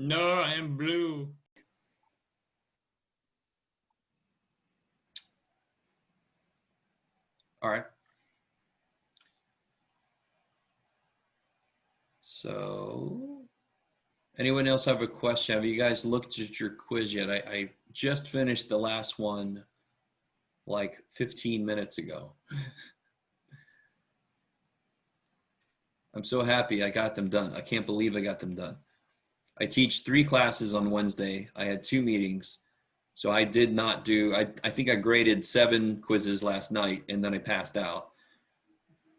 No, I am blue. All right. So, anyone else have a question? Have you guys looked at your quiz yet? I just finished the last one like 15 minutes ago. I'm so happy I got them done. I can't believe I got them done. I teach 3 classes on Wednesday. I had 2 meetings. So I did not do, I think I graded 7 quizzes last night and then I passed out.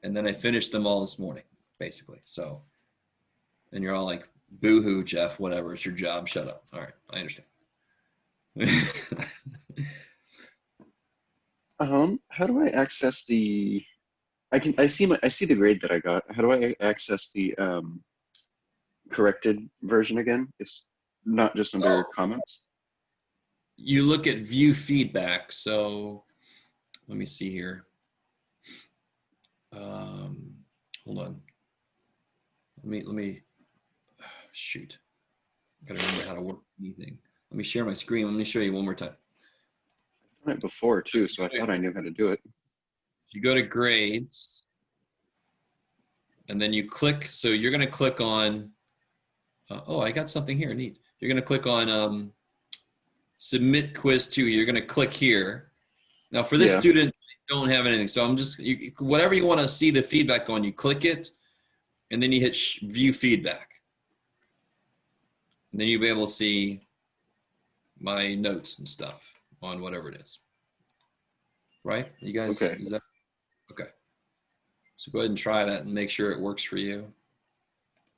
And then I finished them all this morning, basically. So, and you're all like, boo-hoo, Jeff, whatever, it's your job, shut up. All right, I understand. How do I access the, I see the grade that I got. How do I access the corrected version again? It's not just under comments. You look at view feedback. So let me see here. Hold on. Let me shoot. I gotta remember how to work anything. Let me share my screen. Let me show you one more time. I've done it before too, so I thought I knew how to do it. You go to grades and then you click. So you're gonna click on, oh, I got something here, neat. You're gonna click on submit quiz 2. You're gonna click here. Now for this student, I don't have anything. So I'm just, whatever you wanna see the feedback on, you click it and then you hit view feedback. And then you'll be able to see my notes and stuff on whatever it is. Right? You guys, okay. Is that okay? So go ahead and try that and make sure it works for you.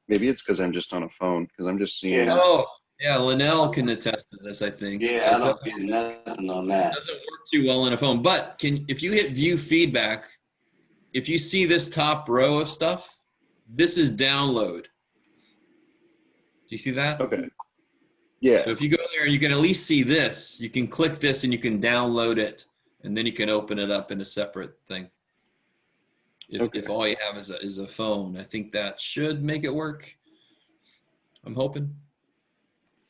Maybe it's because I'm just on a phone, because I'm just seeing. Oh, yeah, Linnell can attest to this, I think. Yeah, I don't feel nothing on that. It doesn't work too well on a phone, but if you hit view feedback, if you see this top row of stuff, this is download. Do you see that? Okay. Yeah. So if you go there, you can at least see this. You can click this and you can download it, and then you can open it up in a separate thing. If all you have is a phone, I think that should make it work. I'm hoping.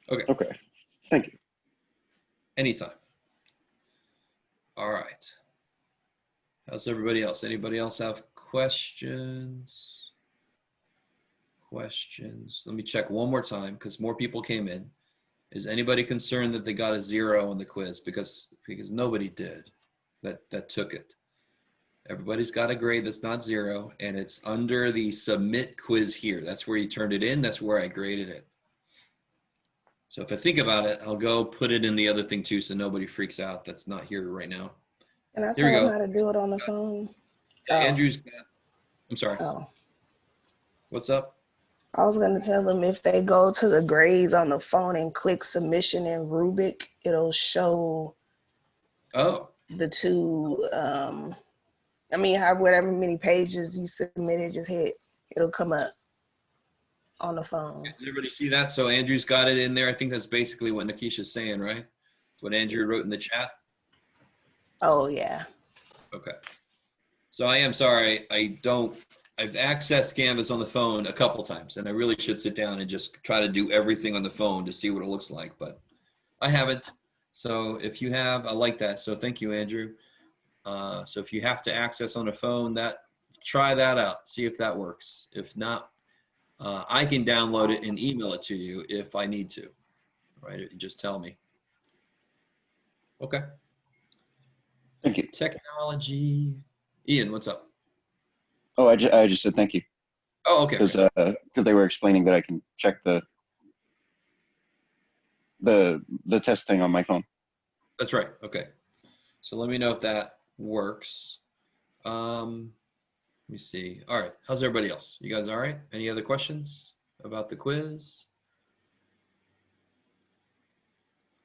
Okay. Okay. Thank you. Anytime. All right. How's everybody else? Anybody else have questions? Questions. Let me check one more time because more people came in. Is anybody concerned that they got a 0 on the quiz? Because nobody did that took it. Everybody's got a grade that's not 0, and it's under the submit quiz here. That's where you turned it in. That's where I graded it. So if I think about it, I'll go put it in the other thing too, so nobody freaks out that's not here right now. And I tell them how to do it on the phone. Yeah, Andrew's got, I'm sorry. Oh. What's up? I was going to tell them if they go to the grades on the phone and click submission in Rubik, it'll show the 2, whatever many pages you submitted, just hit, it'll come up on the phone. Does everybody see that? So Andrew's got it in there. I think that's basically what Nikisha's saying, right? What Andrew wrote in the chat. Oh, yeah. Okay. So I am sorry. I've accessed Canvas on the phone a couple times, and I really should sit down and just try to do everything on the phone to see what it looks like, but I haven't. So if you have, I like that. So thank you, Andrew. So if you have to access on a phone, try that out. See if that works. If not, I can download it and email it to you if I need to. Right? Just tell me. Okay. Thank you. Technology. Ian, what's up? Oh, I just said thank you. Oh, okay. Because they were explaining that I can check the test thing on my phone. That's right. Okay. So let me know if that works. Let me see. All right. How's everybody else? You guys all right? Any other questions about the quiz?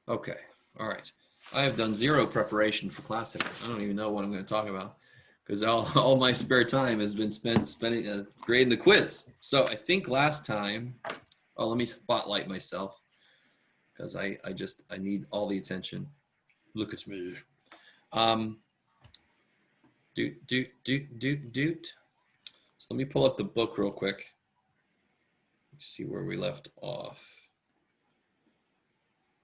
Okay. All right. I have done 0 preparation for class today. I don't even know what I'm going to talk about because all my spare time has been spending grading the quiz. So I think last time, let me spotlight myself because I need all the attention. Look at me. Doot. So let me pull up the book real quick. See where we left off.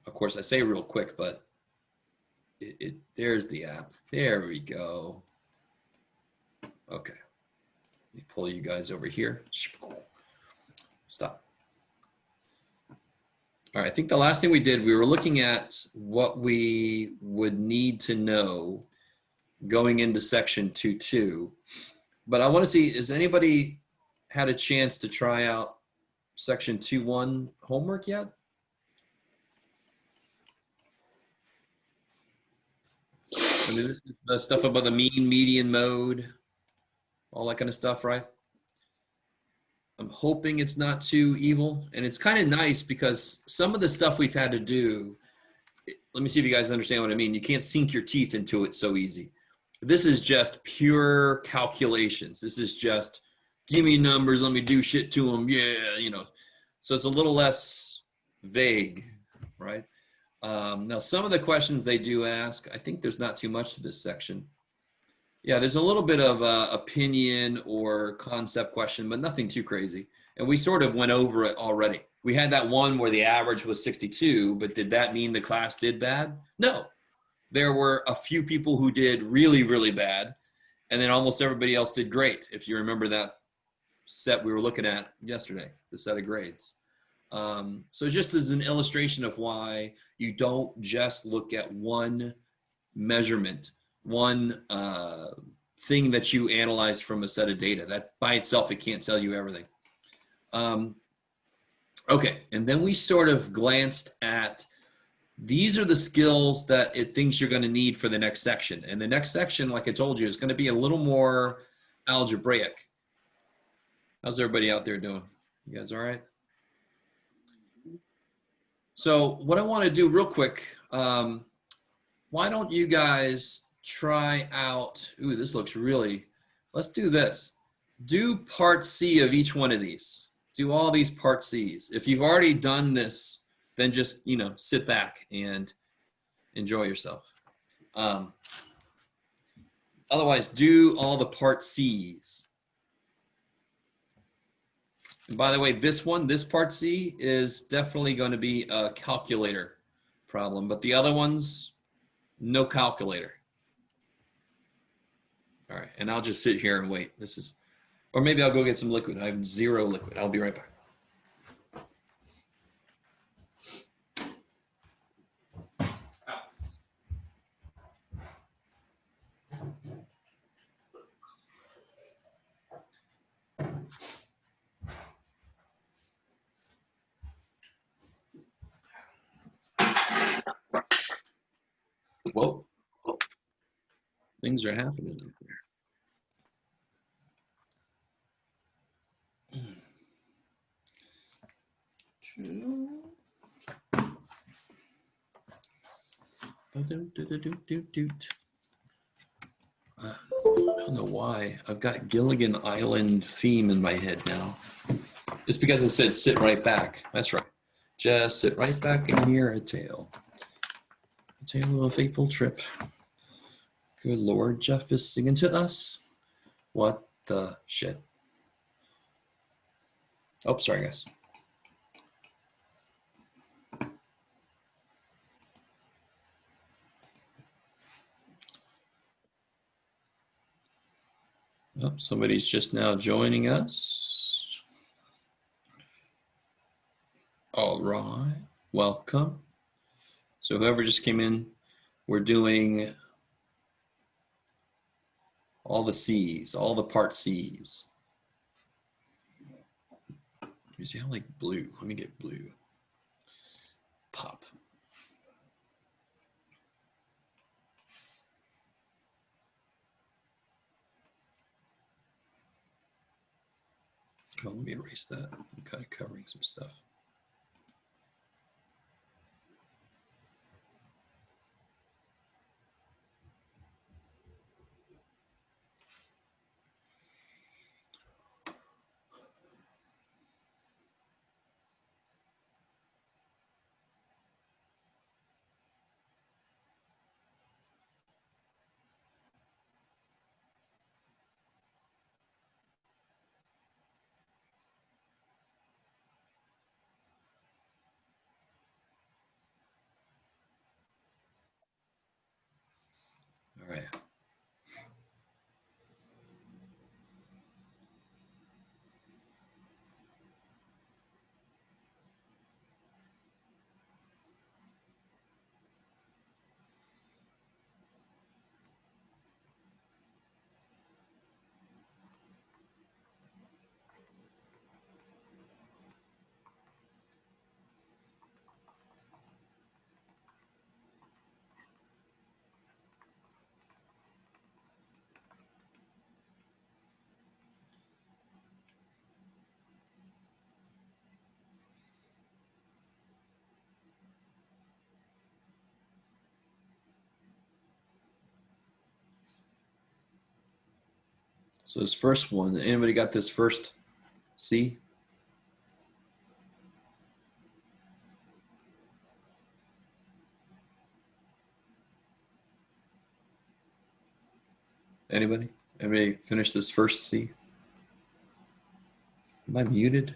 Of course, I say real quick, but there's the app. There we go. Okay. Let me pull you guys over here. Stop. All right, I think the last thing we did, we were looking at what we would need to know going into section 2.2. But I want to see, has anybody had a chance to try out section 2.1 homework yet? I mean, this is the stuff about the mean, median, mode, all that kind of stuff, right? I'm hoping it's not too evil. And it's kind of nice because some of the stuff we've had to do, let me see if you guys understand what I mean. You can't sink your teeth into it so easy. This is just pure calculations. This is just, give me numbers, let me do shit to them. Yeah, you know. So it's a little less vague, right? Now, some of the questions they do ask, I think there's not too much to this section. Yeah, there's a little bit of opinion or concept question, but nothing too crazy. And we sort of went over it already. We had that one where the average was 62, but did that mean the class did bad? No. There were a few people who did really, really bad, and then almost everybody else did great. If you remember that set we were looking at yesterday, the set of grades. So just as an illustration of why you don't just look at one measurement, one thing that you analyzed from a set of data. That by itself, it can't tell you everything. Okay, and then we sort of glanced at, these are the skills that it thinks you're going to need for the next section. And the next section, like I told you, is going to be a little more algebraic. How's everybody out there doing? You guys all right? So what I want to do real quick, why don't you guys try out, ooh, this looks really, let's do this. Do part C of each one of these. Do all these part C's. If you've already done this, then just, you know, sit back and enjoy yourself. Otherwise, do all the part C's. And by the way, this one, this part C is definitely going to be a calculator problem, but the other ones, no calculator. All right, and I'll just sit here and wait. This is, or maybe I'll go get some liquid. I have zero liquid. I'll be right back. Whoa, things are happening up there. I don't know why. I've got Gilligan Island theme in my head now. It's because it said sit right back. That's right. Just sit right back and hear a tale. A tale of a fateful trip. Good Lord, Jeff is singing to us. What the shit? Oh, sorry, guys. Oh, somebody's just now joining us. All right, welcome. So whoever just came in, we're doing all the C's, all the part C's. Let me see, I like blue. Let me get blue. Pop. Oh, let me erase that. I'm kind of covering some stuff. All right. So this first one, anybody got this first C? Anybody? Anybody finish this first C? Am I muted?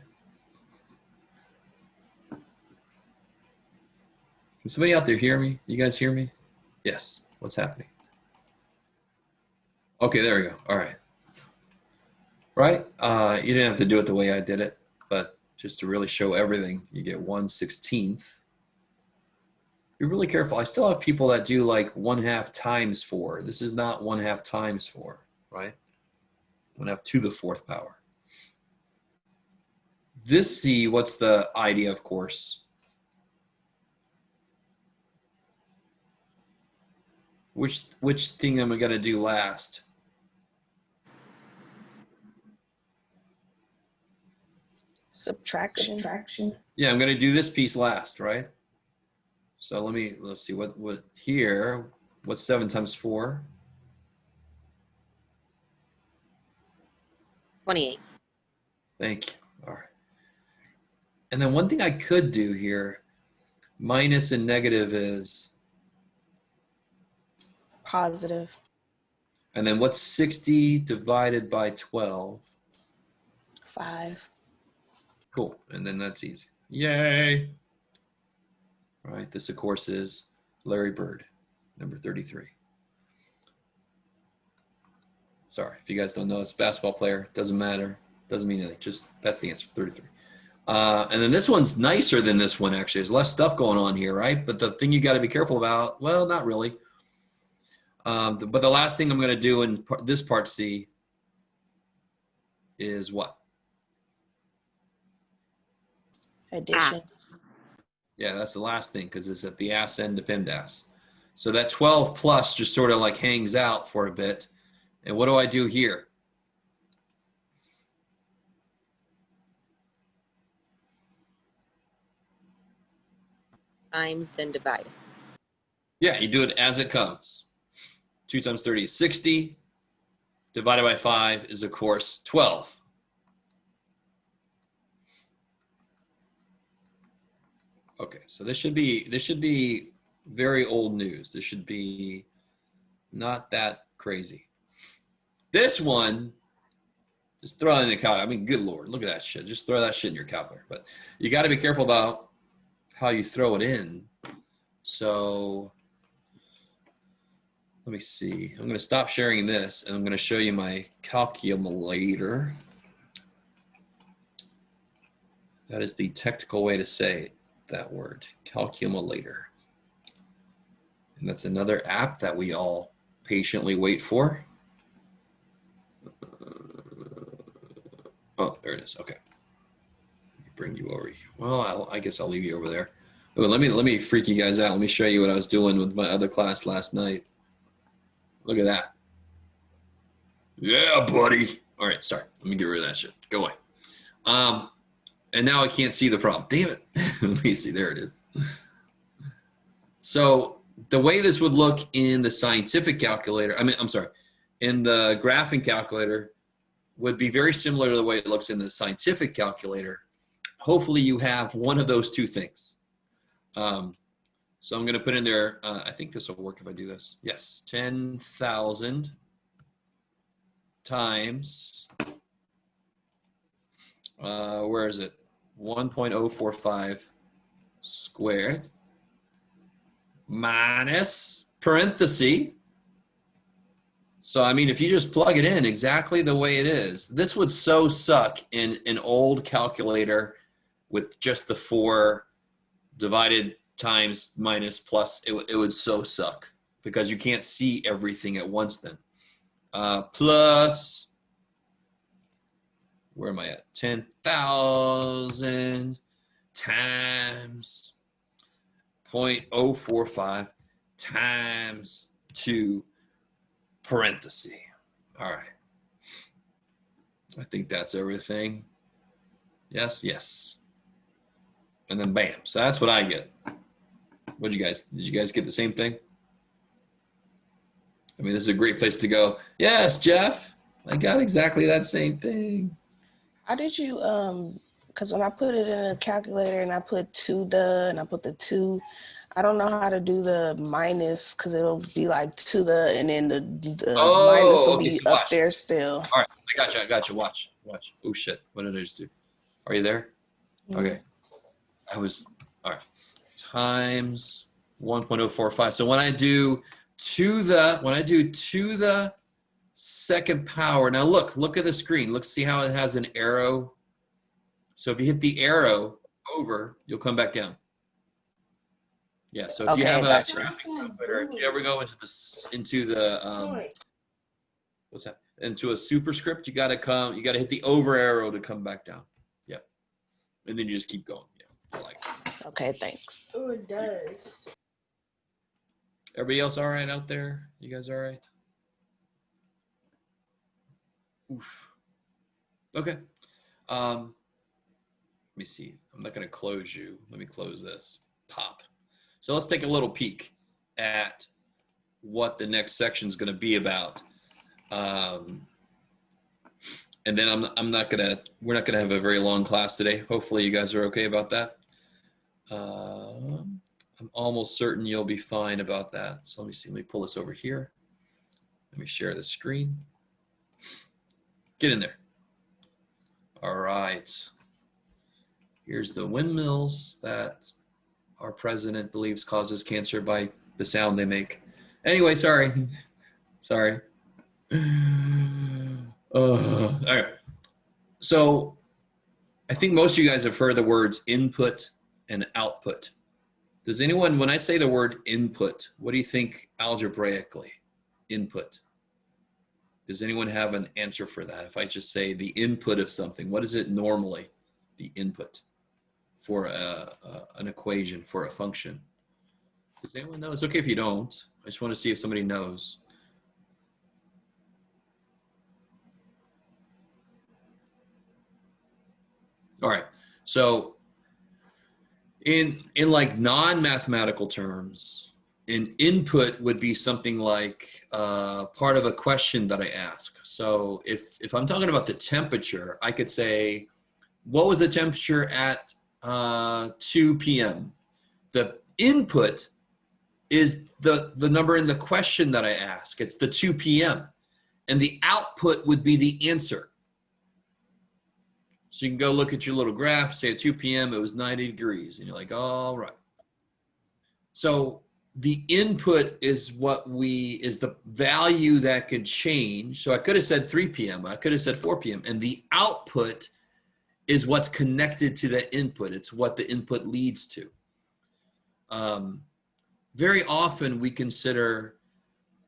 Can somebody out there hear me? You guys hear me? Yes. What's happening? Okay, there we go. All right. Right? You didn't have to do it the way I did it, but just to really show everything, you get 1/16. Be really careful. I still have people that do like 1/2 times 4. This is not 1/2 times 4, right? 1/2 to the 4th power. This C, what's the idea, of course? Which thing am I going to do last? Subtraction. Yeah, I'm going to do this piece last, right? So let's see what here, what's 7 times 4? 28. Thank you. All right. And then one thing I could do here, minus and negative is? Positive. And then what's 60 divided by 12? 5. Cool. And then that's easy. Yay. All right. This, of course, is Larry Bird, number 33. Sorry, if you guys don't know, it's a basketball player. Doesn't matter. Doesn't mean anything. Just that's the answer, 33. And then this one's nicer than this one, actually. There's less stuff going on here, right? But the thing you got to be careful about, well, not really. But the last thing I'm going to do in this part C is what? Addition. Yeah, that's the last thing because it's at the ass end of PEMDAS. So that 12 plus just sort of like hangs out for a bit. And what do I do here? Times, then divide. Yeah, you do it as it comes. 2 times 30 is 60. Divided by 5 is, of course, 12. Okay, so this should be very old news. This should be not that crazy. This one, just throw it in the calculator. I mean, good Lord, look at that shit. Just throw that shit in your calculator. But you got to be careful about how you throw it in. So let me see. I'm going to stop sharing this, and I'm going to show you my calculator. That is the technical way to say that word, calculator. And that's another app that we all patiently wait for. Oh, there it is. Okay. Bring you over here. Well, I guess I'll leave you over there. Oh, let me freak you guys out. Let me show you what I was doing with my other class last night. Look at that. Yeah, buddy. All right, sorry. Let me get rid of that shit. Go away. And now I can't see the problem. Damn it. Let me see. There it is. So the way this would look in the scientific calculator, in the graphing calculator would be very similar to the way it looks in the scientific calculator. Hopefully you have one of those two things. So I'm going to put in there, I think this will work if I do this. Yes, 10,000 times, where is it? 1.045 squared minus parenthesis So, I mean, if you just plug it in exactly the way it is, this would so suck in an old calculator with just the 4 divided times minus plus. It would so suck because you can't see everything at once then. Plus, where am I at? 10,000 times 0.045 times 2 parenthesis. All right. I think that's everything. Yes, yes. And then bam. So that's what I get. Did you guys get the same thing? I mean, this is a great place to go. Yes, Jeff, I got exactly that same thing. How did you, because when I put it in a calculator and I put and I put the 2, I don't know how to do the minus because it'll be like and then the minus will be so up there still. All right, I got you. Watch. Oh shit, what did I just do? Are you there? Mm-hmm. Okay. All right. Times 1.045. So when I do to the second power, now look at the screen. Look, see how it has an arrow. So if you hit the arrow over, you'll come back down. Yeah, so if you have a graphic calculator, if you ever go into a superscript, you gotta hit the over arrow to come back down. Yep. And then you just keep going. Yeah. I like it. Okay, thanks. Oh, it does. Everybody else all right out there? You guys all right? Oof. Okay. Let me see. I'm not gonna close you. Let me close this. Pop. So let's take a little peek at what the next section is going to be about. And then we're not gonna have a very long class today. Hopefully you guys are okay about that. I'm almost certain you'll be fine about that. So let me see. Let me pull this over here. Let me share the screen. Get in there. All right. Here's the windmills that our president believes causes cancer by the sound they make. Anyway, sorry. All right. So I think most of you guys have heard the words input and output. Does anyone, when I say the word input, what do you think algebraically? Input. Does anyone have an answer for that? If I just say the input of something, what is it normally? The input for an equation, for a function. Does anyone know? It's okay if you don't. I just want to see if somebody knows. All right. So in like non-mathematical terms, an input would be something like part of a question that I ask. So if I'm talking about the temperature, I could say, what was the temperature at 2 p.m.? The input is the number in the question that I ask. It's the 2 p.m. And the output would be the answer. So you can go look at your little graph, say at 2 p.m. it was 90 degrees. And you're like, all right. So the input is the value that could change. So I could have said 3 p.m. I could have said 4 p.m. And the output is what's connected to the input. It's what the input leads to. Very often we consider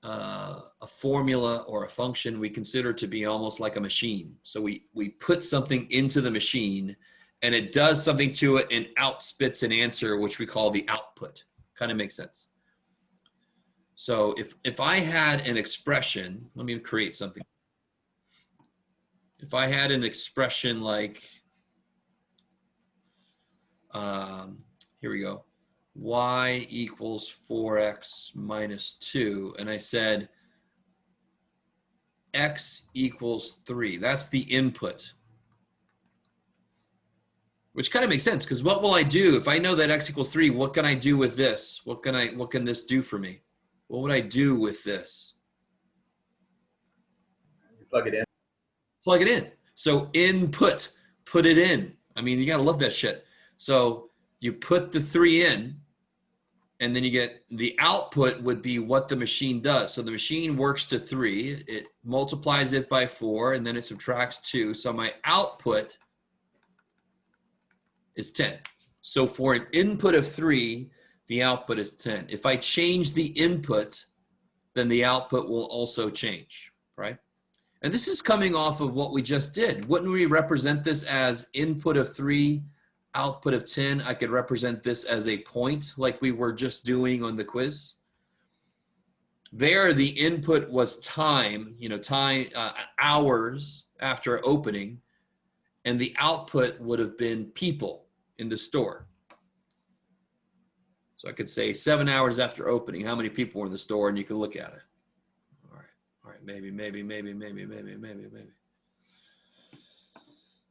a formula or a function, we consider to be almost like a machine. So we put something into the machine and it does something to it and out spits an answer, which we call the output. Kind of makes sense. So if I had an expression, let me create something. If I had an expression like, here we go, y equals 4x minus 2, and I said x equals 3. That's the input. Which kind of makes sense, because what will I do if I know that x equals 3? What can I do with this? What can this do for me? What would I do with this? You plug it in. Plug it in. So input, put it in. I mean, you gotta love that shit. So you put the 3 in, And then you get the output would be what the machine does. So the machine works to 3, it multiplies it by 4, and then it subtracts 2. So my output is 10. So for an input of 3, the output is 10. If I change the input, then the output will also change, right? And this is coming off of what we just did. Wouldn't we represent this as input of 3, output of 10? I could represent this as a point like we were just doing on the quiz. There, the input was time, hours after opening, and the output would have been people in the store. So I could say 7 hours after opening, how many people were in the store, and you can look at it. All right, maybe.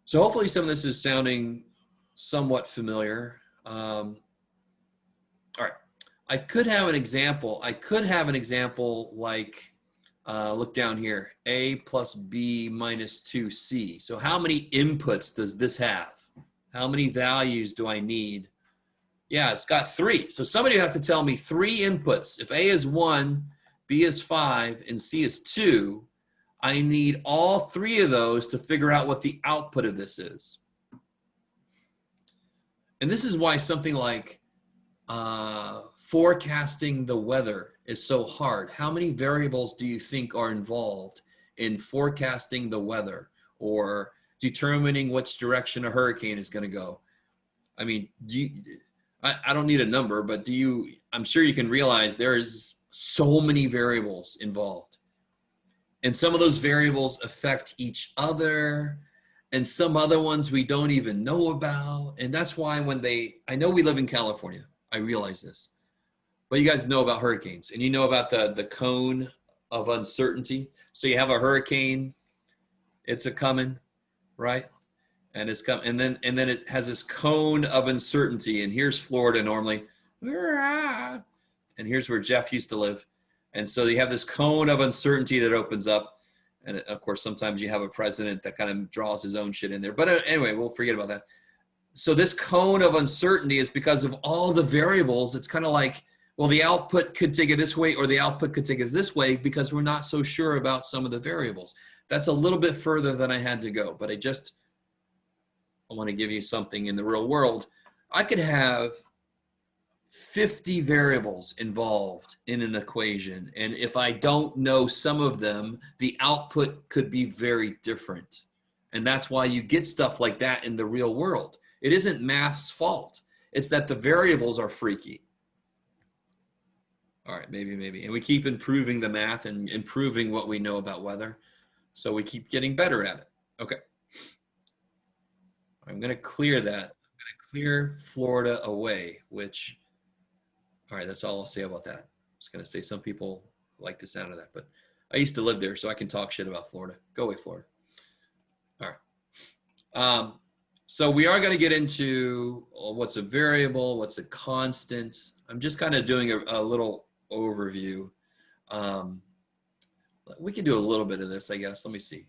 So hopefully some of this is sounding somewhat familiar. All right, I could have an example. Like, look down here, A plus B minus 2C. So how many inputs does this have? How many values do I need? Yeah, it's got 3. So somebody would have to tell me 3 inputs. If A is 1, B is 5, and C is 2, I need all 3 of those to figure out what the output of this is. And this is why something like forecasting the weather is so hard. How many variables do you think are involved in forecasting the weather or determining which direction a hurricane is going to go? I mean, I don't need a number, but I'm sure you can realize there is so many variables involved. And some of those variables affect each other, and some other ones we don't even know about. And that's why I know we live in California, I realize this, but you guys know about hurricanes, and you know about the cone of uncertainty. So you have a hurricane, it's a coming, right? And it's come, and then it has this cone of uncertainty. And here's Florida normally, and here's where Jeff used to live. And so you have this cone of uncertainty that opens up. And of course, sometimes you have a president that kind of draws his own shit in there. But anyway, we'll forget about that. So this cone of uncertainty is because of all the variables. It's kind of like, well, the output could take it this way, or the output could take us this way, because we're not so sure about some of the variables. That's a little bit further than I had to go, but I want to give you something in the real world. I could have 50 variables involved in an equation. And if I don't know some of them, the output could be very different. And that's why you get stuff like that in the real world. It isn't math's fault. It's that the variables are freaky. All right, maybe. And we keep improving the math and improving what we know about weather. So we keep getting better at it. Okay. I'm going to clear that. I'm going to clear Florida away, which, all right, that's all I'll say about that. I was going to say some people like the sound of that, but I used to live there, so I can talk shit about Florida. Go away, Florida. All right. So we are going to get into what's a variable, what's a constant. I'm just kind of doing a little overview. We can do a little bit of this, I guess. Let me see.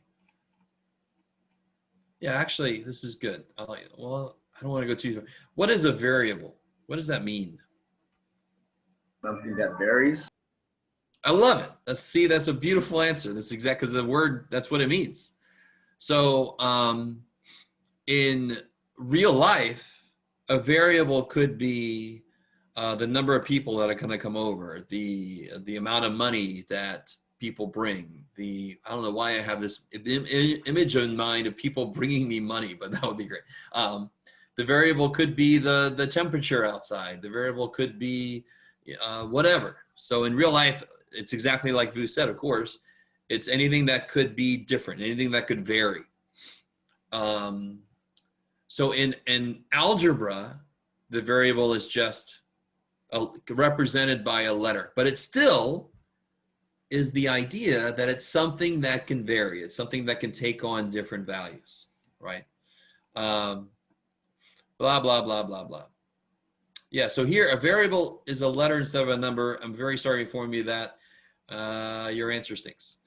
Yeah, actually, this is good. Well, I don't want to go too far. What is a variable? What does that mean? Something that varies. I love it. That's a beautiful answer. That's exact, because the word, that's what it means. So in real life, a variable could be the number of people that are going to come over, the amount of money that people bring. I don't know why I have this image in mind of people bringing me money, but that would be great. The variable could be the temperature outside. The variable could be whatever. So in real life, it's exactly like Vu said, of course. It's anything that could be different, anything that could vary. So in algebra, the variable is just represented by a letter, but it still is the idea that it's something that can vary. It's something that can take on different values, right? Blah, blah, blah, blah, blah. Yeah, so here a variable is a letter instead of a number. I'm very sorry to inform you that your answer stinks,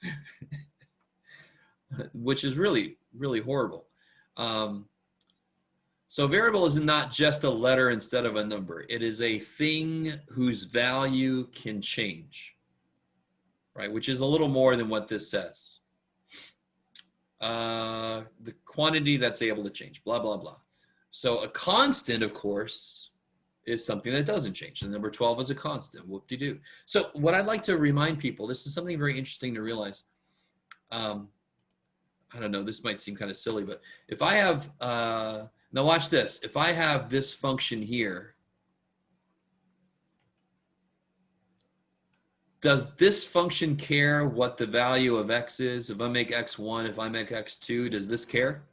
which is really, really horrible. So a variable is not just a letter instead of a number. It is a thing whose value can change, right? Which is a little more than what this says. The quantity that's able to change, blah, blah, blah. So a constant, of course, is something that doesn't change. The number 12 is a constant, whoop-de-doo. So what I'd like to remind people, this is something very interesting to realize. I don't know, this might seem kind of silly, but if I have, now watch this. If I have this function here, does this function care what the value of x is? If I make x1, if I make x2, does this care?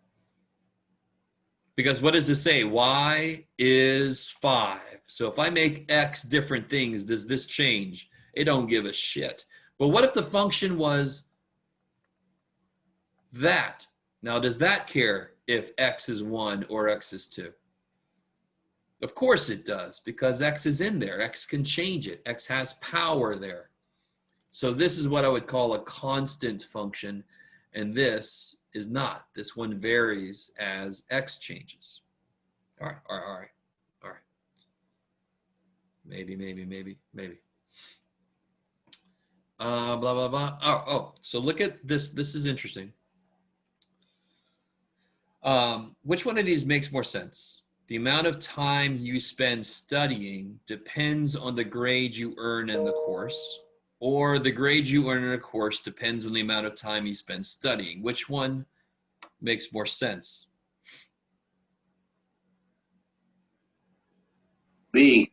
Because what does this say? Y is 5. So if I make x different things, does this change? It don't give a shit. But what if the function was that? Now, does that care if x is 1 or x is 2? Of course it does, because x is in there. X can change it. X has power there. So this is what I would call a constant function, and this is not. This one varies as x changes. All right. Maybe. Blah, blah, blah. Oh, so look at this. This is interesting. Which one of these makes more sense? The amount of time you spend studying depends on the grade you earn in the course, or the grade you earn in a course depends on the amount of time you spend studying. Which one makes more sense? B.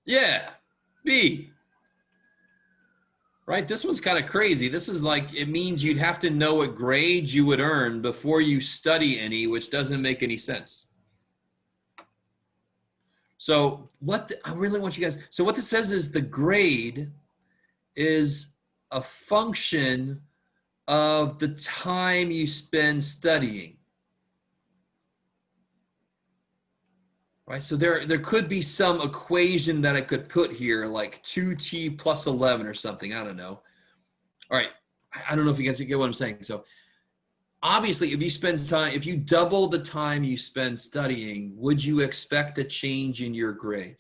Yeah, B. Right, this one's kind of crazy. This is like, it means you'd have to know what grade you would earn before you study any, which doesn't make any sense. So I really want you guys, so what this says is the grade is a function of the time you spend studying. Right, so there could be some equation that I could put here, like 2t plus 11 or something. I don't know. All right, I don't know if you guys get what I'm saying. So obviously, if you double the time you spend studying, would you expect a change in your grade?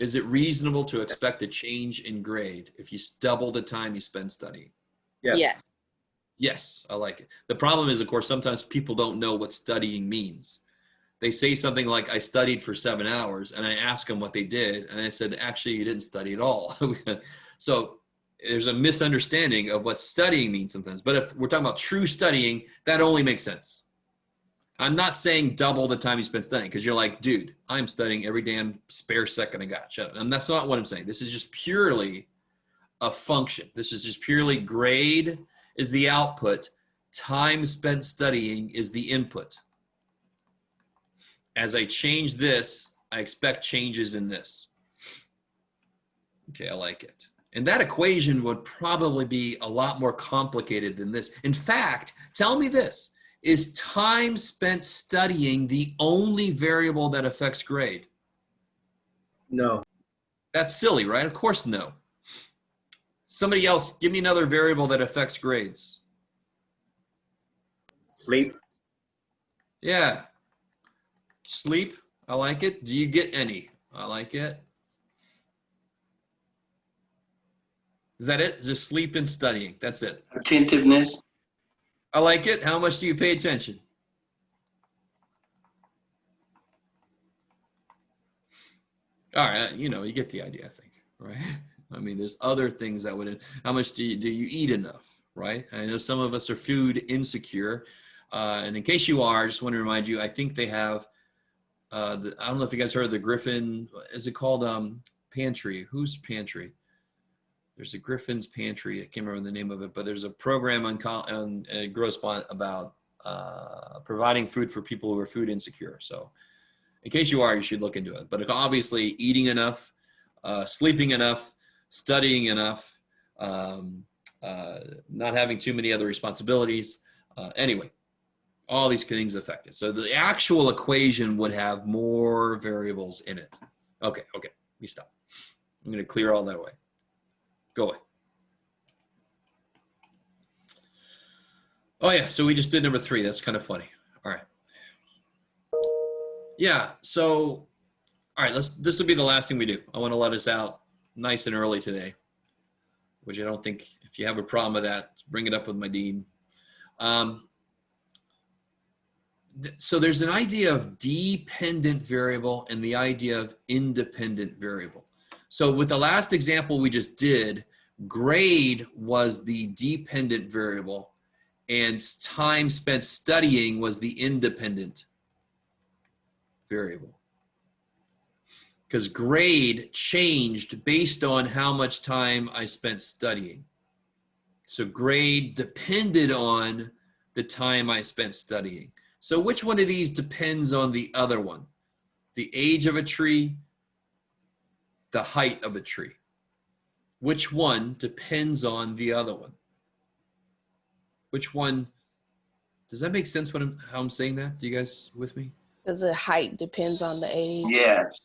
Is it reasonable to expect a change in grade if you double the time you spend studying? Yes. Yes. Yes, I like it. The problem is, of course, sometimes people don't know what studying means. They say something like, I studied for 7 hours, and I ask them what they did, and I said, actually, you didn't study at all. So there's a misunderstanding of what studying means sometimes. But if we're talking about true studying, that only makes sense. I'm not saying double the time you spend studying, because you're like, dude, I'm studying every damn spare second I got. Shut up. And that's not what I'm saying. This is just purely a function. This is just purely grade is the output. Time spent studying is the input. As I change this, I expect changes in this. Okay, I like it. And that equation would probably be a lot more complicated than this. In fact, tell me this, is time spent studying the only variable that affects grade? No. That's silly, right? Of course, no. Somebody else, give me another variable that affects grades. Sleep. Yeah. Sleep, I like it. Do you get any? I like it. Is that it? Just sleep and studying. That's it. Attentiveness. I like it. How much do you pay attention? All right, you get the idea, I think, right? I mean, there's other things that would, how much do you eat enough, right? I know some of us are food insecure. And in case you are, I just want to remind you, I think they have, I don't know if you guys heard of the Griffin, is it called Pantry? Whose Pantry? There's a Griffin's Pantry. I can't remember the name of it, but there's a program on Grossbot about providing food for people who are food insecure. So in case you are, you should look into it. But obviously eating enough, sleeping enough, studying enough, not having too many other responsibilities. Anyway, all these things affect it. So the actual equation would have more variables in it. Okay, let me stop. I'm going to clear all that away. Go away. Oh yeah, so we just did number 3. That's kind of funny. All right. Yeah, so, all right, this will be the last thing we do. I want to let us out nice and early today, which I don't think, if you have a problem with that, bring it up with my dean. So there's an idea of dependent variable and the idea of independent variable. So with the last example we just did, grade was the dependent variable and time spent studying was the independent variable. Because grade changed based on how much time I spent studying. So grade depended on the time I spent studying. So which one of these depends on the other one? The age of a tree, the height of a tree. Which one depends on the other one? Which one, does that make sense how I'm saying that? Do you guys with me? Because the height depends on the age. Yes.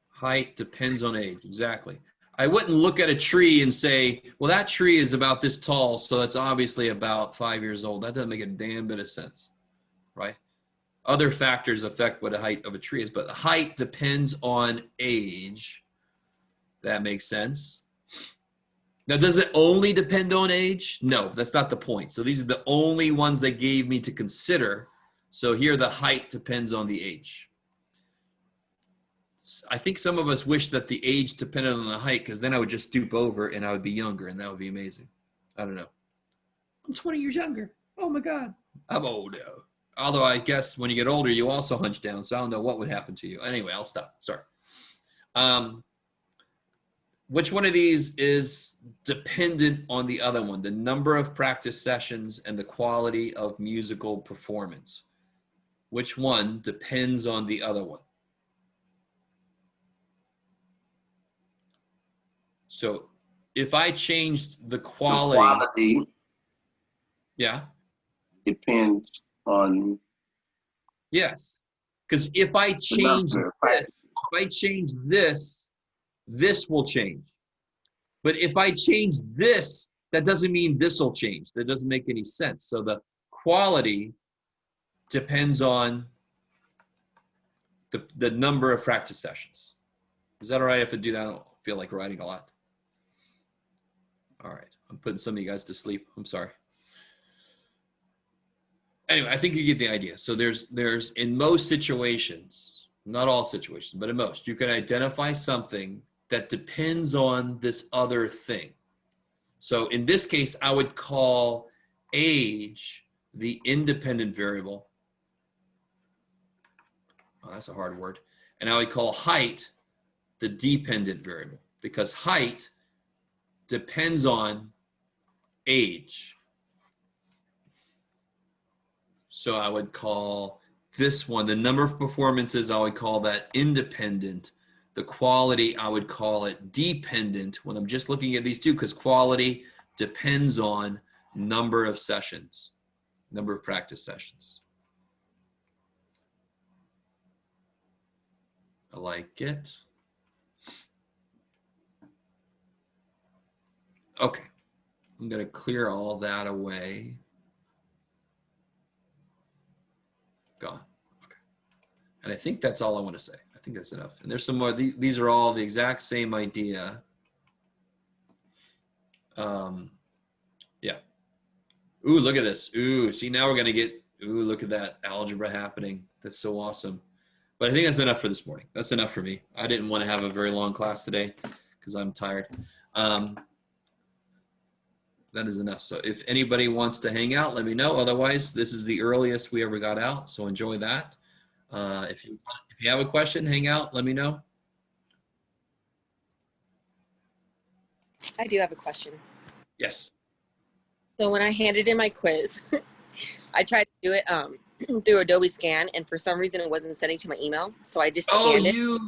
Height depends on age, exactly. I wouldn't look at a tree and say, well, that tree is about this tall, so that's obviously about 5 years old. That doesn't make a damn bit of sense, right? Other factors affect what the height of a tree is, but height depends on age. That makes sense. Now, does it only depend on age? No, that's not the point. So these are the only ones they gave me to consider. So here the height depends on the age. I think some of us wish that the age depended on the height because then I would just stoop over and I would be younger and that would be amazing. I don't know. I'm 20 years younger. Oh my God. I'm old now. Although I guess when you get older, you also hunch down. So I don't know what would happen to you. Anyway, I'll stop. Sorry. Which one of these is dependent on the other one? The number of practice sessions and the quality of musical performance. Which one depends on the other one? So if I changed the The quality, quality yeah, depends on yes. Because if I the change number of this, if I change this, this will change. But if I change this, that doesn't mean this will change. That doesn't make any sense. So the quality depends on the number of practice sessions. Is that all right if I do that? I don't feel like writing a lot. All right, I'm putting some of you guys to sleep. I'm sorry. Anyway, I think you get the idea. So there's in most situations, not all situations, but in most, you can identify something that depends on this other thing. So in this case, I would call age the independent variable. Oh, that's a hard word. And I would call height the dependent variable because height depends on age. So I would call this one, the number of performances, I would call that independent. The quality, I would call it dependent when I'm just looking at these two because quality depends on number of sessions, number of practice sessions. I like it. Okay, I'm going to clear all that away. Gone. Okay. And I think that's all I want to say. I think that's enough. And there's some more. These are all the exact same idea. Yeah. Ooh, look at this. Ooh, see, now we're going to get, ooh, look at that algebra happening. That's so awesome. But I think that's enough for this morning. That's enough for me. I didn't want to have a very long class today because I'm tired. That is enough. So if anybody wants to hang out, let me know. Otherwise, this is the earliest we ever got out. So enjoy that. If you have a question, hang out, let me know. I do have a question. Yes. So when I handed in my quiz, I tried to do it through Adobe Scan, and for some reason it wasn't sending to my email. So I just scanned it.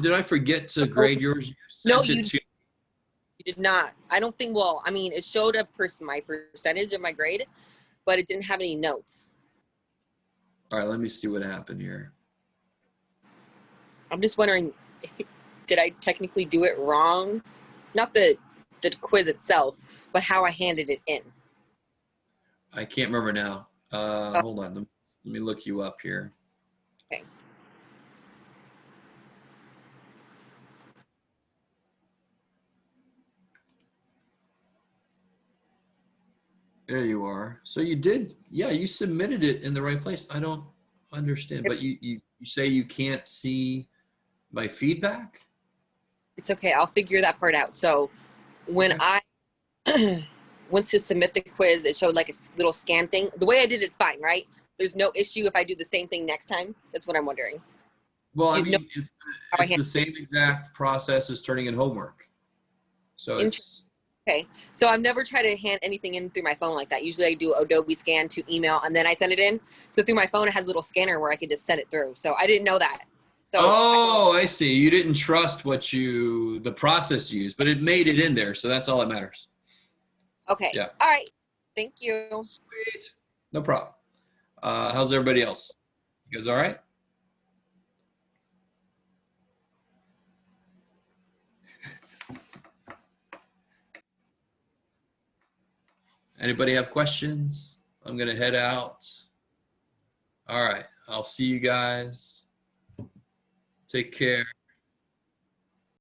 Did I forget to grade yours? No, you did not. I don't think, well, I mean, it showed up my percentage of my grade, but it didn't have any notes. All right, let me see what happened here. I'm just wondering, did I technically do it wrong? Not the quiz itself, but how I handed it in. I can't remember now. Hold on. Let me look you up here. Okay. There you are. So you did, yeah, you submitted it in the right place. I don't understand, but you say you can't see my feedback? It's okay. I'll figure that part out. So when Okay. I went to submit the quiz, it showed like a little scan thing. The way I did it's fine, right? There's no issue if I do the same thing next time. That's what I'm wondering. Well, I You know mean, how I it's the handle same exact process as turning in homework. So it. it's, Okay. So I've never tried to hand anything in through my phone like that. Usually I do Adobe scan to email and then I send it in. So through my phone, it has a little scanner where I can just send it through. So I didn't know that. So oh, I see. You didn't trust the process used, but it made it in there. So that's all that matters. okay. Yeah. All right. Thank you. Sweet. No problem. How's everybody else? You guys all right? Anybody have questions? I'm going to head out. All right. I'll see you guys. Take care.